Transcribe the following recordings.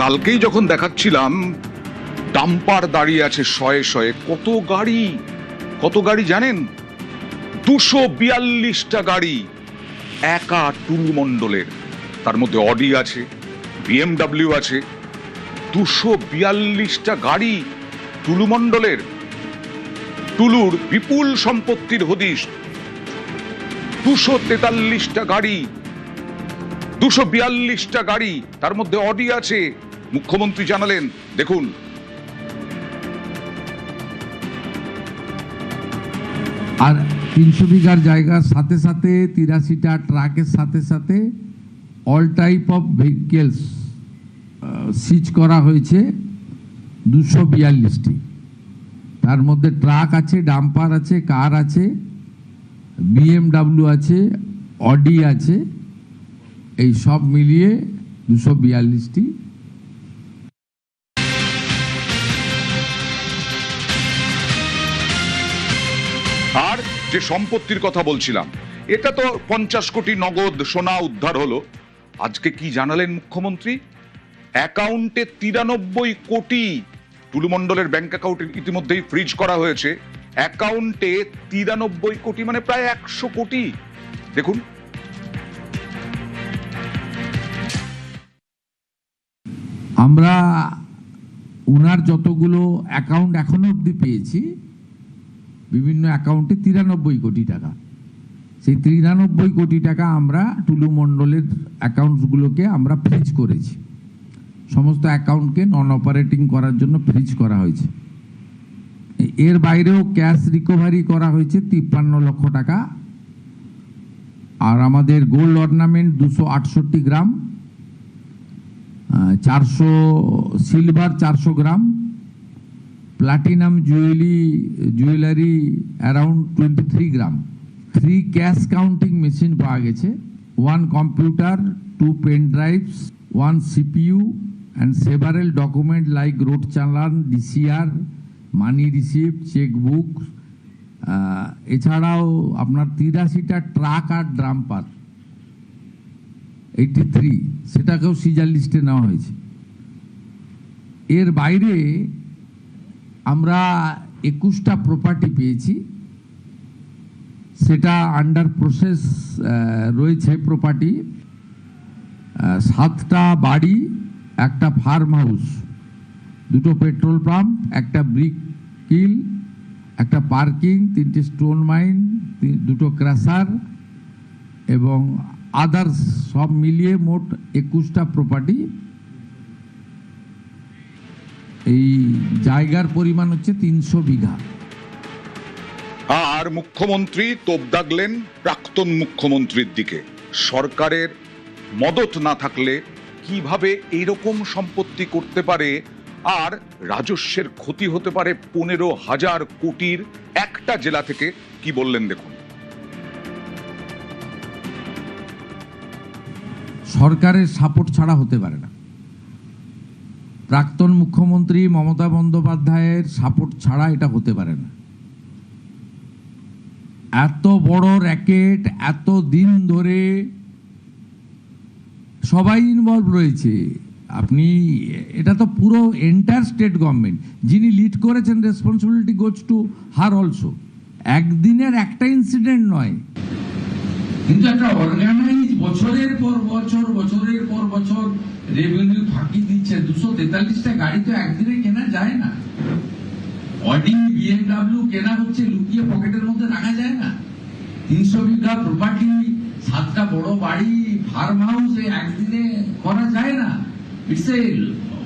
কালকেই যখন দেখাচ্ছিলাম ডাম্পার দাঁড়িয়ে আছে শয়ে শয়ে, কত গাড়ি জানেন? 242টা গাড়ি একা টুলু মণ্ডলের। তার মধ্যে অডি আছে, BMW আছে। 242টা গাড়ি টুলু মণ্ডলের। টুলুর বিপুল সম্পত্তির হদিশ। 243টা গাড়ি, 242টা গাড়ি, তার মধ্যে অডি আছে। মুখ্যমন্ত্রী জানালেন, দেখুন। আর 300 বিঘার জায়গার সাথে সাথে 83টা ট্রাকের সাথে সাথে অল টাইপ অফ ভেহিকেলস সিজ করা হয়েছে 242টি। তার মধ্যে ট্রাক আছে, ডাম্পার আছে, কার আছে, BMW আছে, অডি আছে, এই সব মিলিয়ে 242টি। আর যে সম্পত্তির কথা বলছিলাম, এটা তো 50 কোটি নগদ সোনা উদ্ধার হলো। আজকে কি জানালেন মুখ্যমন্ত্রী? অ্যাকাউন্টে 93 কোটি, টুলু মণ্ডলের ব্যাংক অ্যাকাউন্ট ইতিমধ্যেই ফ্রিজ করা হয়েছে। অ্যাকাউন্টে 93 কোটি, মানে প্রায় 100 কোটি। দেখুন। আমরা উনার যতগুলো অ্যাকাউন্ট এখনো অবধি পেয়েছি, বিভিন্ন অ্যাকাউন্টে 93 কোটি টাকা। সেই 93 কোটি টাকা আমরা টুলু মণ্ডলের অ্যাকাউন্টসগুলোকে আমরা ফ্রিজ করেছি। সমস্ত অ্যাকাউন্টকে নন অপারেটিং করার জন্য ফ্রিজ করা হয়েছে। এর বাইরেও ক্যাশ রিকভারি করা হয়েছে 53 লক্ষ টাকা। আর আমাদের গোল্ড অর্নামেন্ট 268 গ্রাম, 400 সিলভার 400 গ্রাম, প্লাটিনাম জুয়েলারি অ্যারাউন্ড 23 গ্রাম, 3 ক্যাশ কাউন্টিং মেশিন পাওয়া গেছে, 1 computer, 2 pen drives, 1 CPU and several document like road challan, DCR, money receipt, chequebook. এছাড়াও আপনার 83টা ট্রাক আর ডাম্পার 83, সেটাকেও সিজার লিস্টে নেওয়া হয়েছে। এর বাইরে আমরা 21টা প্রপার্টি পেয়েছি, সেটা আন্ডার প্রসেস রয়েছে। প্রপার্টি 7টা বাড়ি, একটা ফার্ম হাউস, 2টো পেট্রোল পাম্প, একটা ব্রিক কিল, একটা পার্কিং, 3টে স্টোন মাইন, 2টো ক্রাশার এবং আদার্স সব মিলিয়ে মোট 21টা প্রপার্টি। এই জায়গার পরিমাণ হচ্ছে 300 বিঘা। আর মুখ্যমন্ত্রী তোপ দাগলেন প্রাক্তন মুখ্যমন্ত্রীর দিকে। সরকারের মদত না থাকলে কিভাবে এইরকম সম্পত্তি করতে পারে, আর রাজস্বের ক্ষতি হতে পারে 15,000 কোটির একটা জেলা থেকে। কি বললেন দেখুন। সরকারের সাপোর্ট ছাড়া হতে পারে না। প্রাক্তন মুখ্যমন্ত্রী মমতা বন্দ্যোপাধ্যায়ের সাপোর্ট ছাড়া এটা হতে পারে না। এত বড় র্যাকেট, এত দিন ধরে সবাই ইনভলভ রয়েছে। আপনি এটা তো পুরো এন্টায়ার স্টেট গভর্নমেন্ট যিনি লিড করেছেন, responsibility goes to her also. একদিনের একটা ইনসিডেন্ট নয়, কিন্তু একটা অর্গানাইজ বছরের পর বছর রেভিনিউ ফাঁকি দিচ্ছে। 243টা গাড়ি তো একদিনে কেনা যায় না। অডি, BMW কেনা হচ্ছে, লুকিয়ে পকেটের মধ্যে রাখা যায় না। 300 বিঘা প্রপার্টি, 7টা বড় বাড়ি, ফার্ম হাউস একদিনে করা যায় না। ইটস এ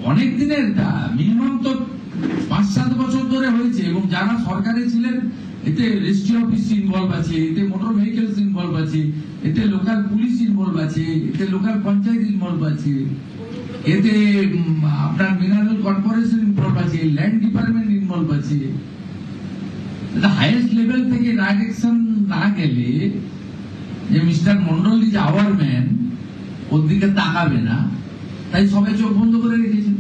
অনেক দিনের, এটা মিনিমাম তো 5-7 বছর ধরে হয়েছে। এবং যারা সরকারে ছিলেন, এতে রেজিস্ট্রি অফিস ইনভলভ আছে, এতে মোটর ভেহিকলস ইনভলভ আছে, এতে লোকাল পুলিশ ইনভলভ আছে, এতে লোকাল পঞ্চায়েত ইনভলভ আছে, এতে আপনার মিনারেল কর্পোরেশন ইনভলভ আছে, ল্যান্ড ডিপার্টমেন্ট ইনভলভ আছে। হাইয়েস্ট লেভেল থেকে ডাইরেকশন না গেলে যে mister Mondal is our man, ওর দিকে তাকাবে না, তাই সবাই চোখ বন্ধ করে রেখেছেন।